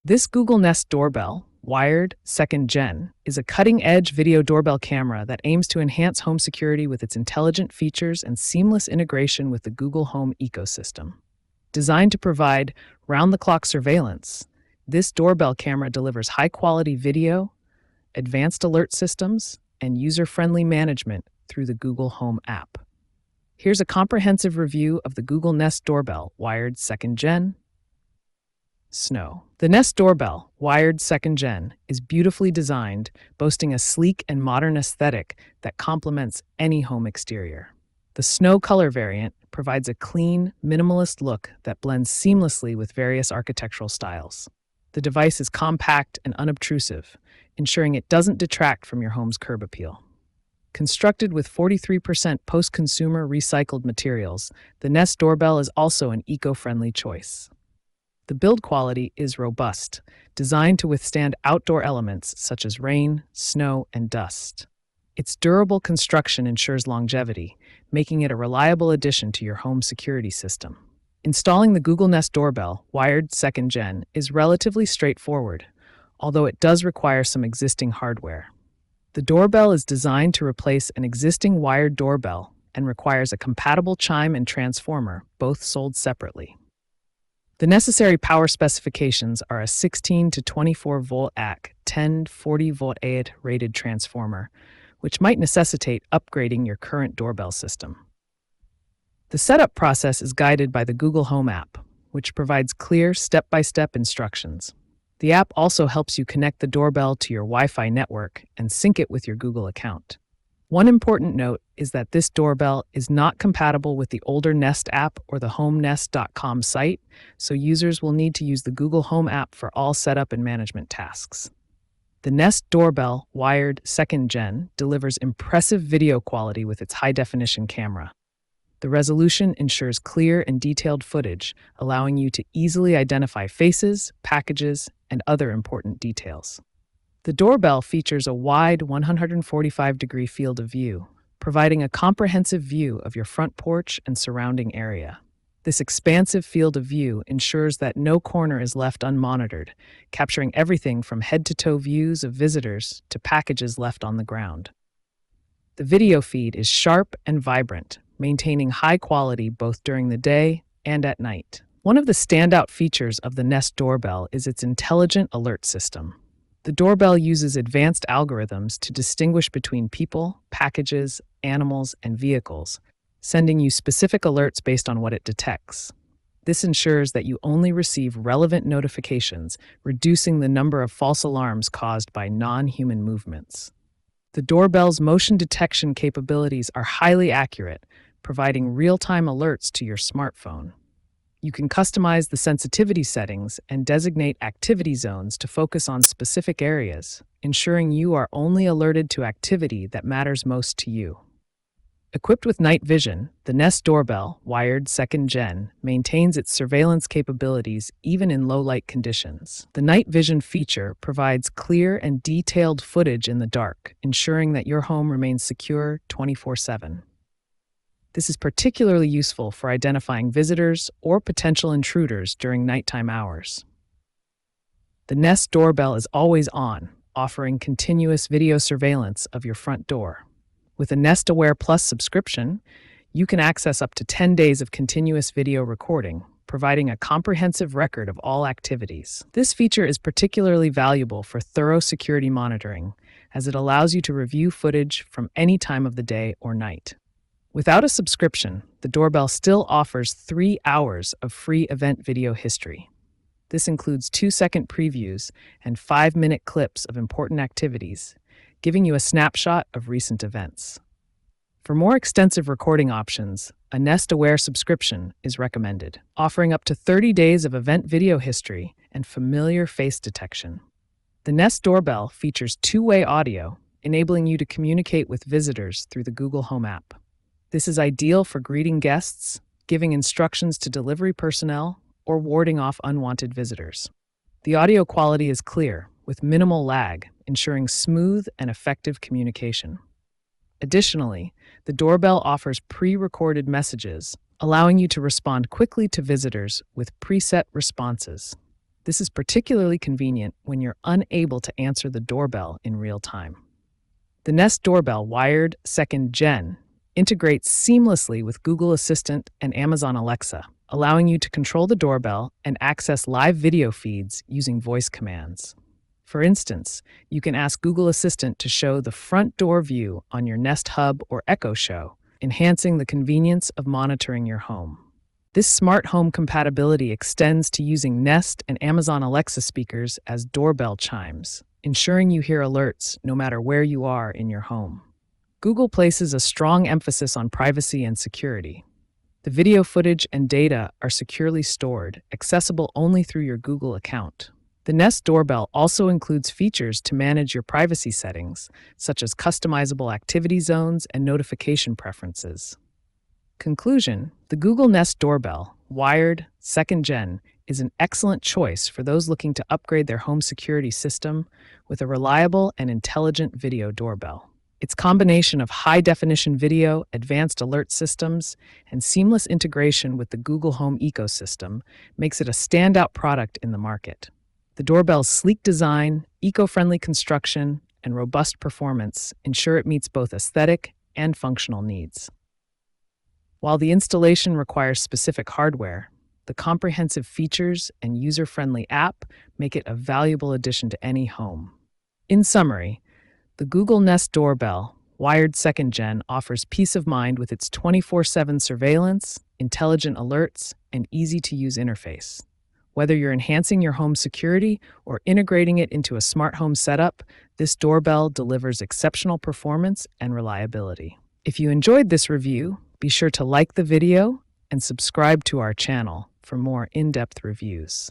This Google Nest Doorbell, wired second gen, is a cutting-edge video doorbell camera that aims to enhance home security with its intelligent features and seamless integration with the Google Home ecosystem. Designed to provide round-the-clock surveillance, this doorbell camera delivers high-quality video, advanced alert systems, and user-friendly management through the Google Home app. Here's a comprehensive review of the Google Nest Doorbell, wired second gen. Snow. The Nest Doorbell, wired second gen, is beautifully designed, boasting a sleek and modern aesthetic that complements any home exterior. The Snow color variant provides a clean, minimalist look that blends seamlessly with various architectural styles. The device is compact and unobtrusive, ensuring it doesn't detract from your home's curb appeal. Constructed with 43% post-consumer recycled materials, the Nest Doorbell is also an eco-friendly choice. The build quality is robust, designed to withstand outdoor elements such as rain, snow, and dust. Its durable construction ensures longevity, making it a reliable addition to your home security system. Installing the Google Nest Doorbell, wired second gen, is relatively straightforward, although it does require some existing hardware. The doorbell is designed to replace an existing wired doorbell and requires a compatible chime and transformer, both sold separately. The necessary power specifications are a 16 to 24 volt AC 1040 volt AID rated transformer, which might necessitate upgrading your current doorbell system. The setup process is guided by the Google Home app, which provides clear step-by-step instructions. The app also helps you connect the doorbell to your Wi-Fi network and sync it with your Google account. One important note is that this doorbell is not compatible with the older Nest app or the HomeNest.com site, so users will need to use the Google Home app for all setup and management tasks. The Nest Doorbell, wired second gen, delivers impressive video quality with its high-definition camera. The resolution ensures clear and detailed footage, allowing you to easily identify faces, packages, and other important details. The doorbell features a wide 145-degree field of view, providing a comprehensive view of your front porch and surrounding area. This expansive field of view ensures that no corner is left unmonitored, capturing everything from head-to-toe views of visitors to packages left on the ground. The video feed is sharp and vibrant, maintaining high quality both during the day and at night. One of the standout features of the Nest Doorbell is its intelligent alert system. The doorbell uses advanced algorithms to distinguish between people, packages, animals, and vehicles, sending you specific alerts based on what it detects. This ensures that you only receive relevant notifications, reducing the number of false alarms caused by non-human movements. The doorbell's motion detection capabilities are highly accurate, providing real-time alerts to your smartphone. You can customize the sensitivity settings and designate activity zones to focus on specific areas, ensuring you are only alerted to activity that matters most to you. Equipped with night vision, the Nest Doorbell, wired second gen, maintains its surveillance capabilities even in low-light conditions. The night vision feature provides clear and detailed footage in the dark, ensuring that your home remains secure 24/7. This is particularly useful for identifying visitors or potential intruders during nighttime hours. The Nest Doorbell is always on, offering continuous video surveillance of your front door. With a Nest Aware Plus subscription, you can access up to 10 days of continuous video recording, providing a comprehensive record of all activities. This feature is particularly valuable for thorough security monitoring, as it allows you to review footage from any time of the day or night. Without a subscription, the doorbell still offers 3 hours of free event video history. This includes 2-second previews and 5-minute clips of important activities, giving you a snapshot of recent events. For more extensive recording options, a Nest Aware subscription is recommended, offering up to 30 days of event video history and familiar face detection. The Nest Doorbell features two-way audio, enabling you to communicate with visitors through the Google Home app. This is ideal for greeting guests, giving instructions to delivery personnel, or warding off unwanted visitors. The audio quality is clear, with minimal lag, ensuring smooth and effective communication. Additionally, the doorbell offers pre-recorded messages, allowing you to respond quickly to visitors with preset responses. This is particularly convenient when you're unable to answer the doorbell in real time. The Nest Doorbell Wired 2nd Gen integrates seamlessly with Google Assistant and Amazon Alexa, allowing you to control the doorbell and access live video feeds using voice commands. For instance, you can ask Google Assistant to show the front door view on your Nest Hub or Echo Show, enhancing the convenience of monitoring your home. This smart home compatibility extends to using Nest and Amazon Alexa speakers as doorbell chimes, ensuring you hear alerts no matter where you are in your home. Google places a strong emphasis on privacy and security. The video footage and data are securely stored, accessible only through your Google account. The Nest Doorbell also includes features to manage your privacy settings, such as customizable activity zones and notification preferences. Conclusion: the Google Nest Doorbell Wired 2nd Gen is an excellent choice for those looking to upgrade their home security system with a reliable and intelligent video doorbell. Its combination of high-definition video, advanced alert systems, and seamless integration with the Google Home ecosystem makes it a standout product in the market. The doorbell's sleek design, eco-friendly construction, and robust performance ensure it meets both aesthetic and functional needs. While the installation requires specific hardware, the comprehensive features and user-friendly app make it a valuable addition to any home. In summary, the Google Nest Doorbell Wired 2nd Gen offers peace of mind with its 24/7 surveillance, intelligent alerts, and easy-to-use interface. Whether you're enhancing your home security or integrating it into a smart home setup, this doorbell delivers exceptional performance and reliability. If you enjoyed this review, be sure to like the video and subscribe to our channel for more in-depth reviews.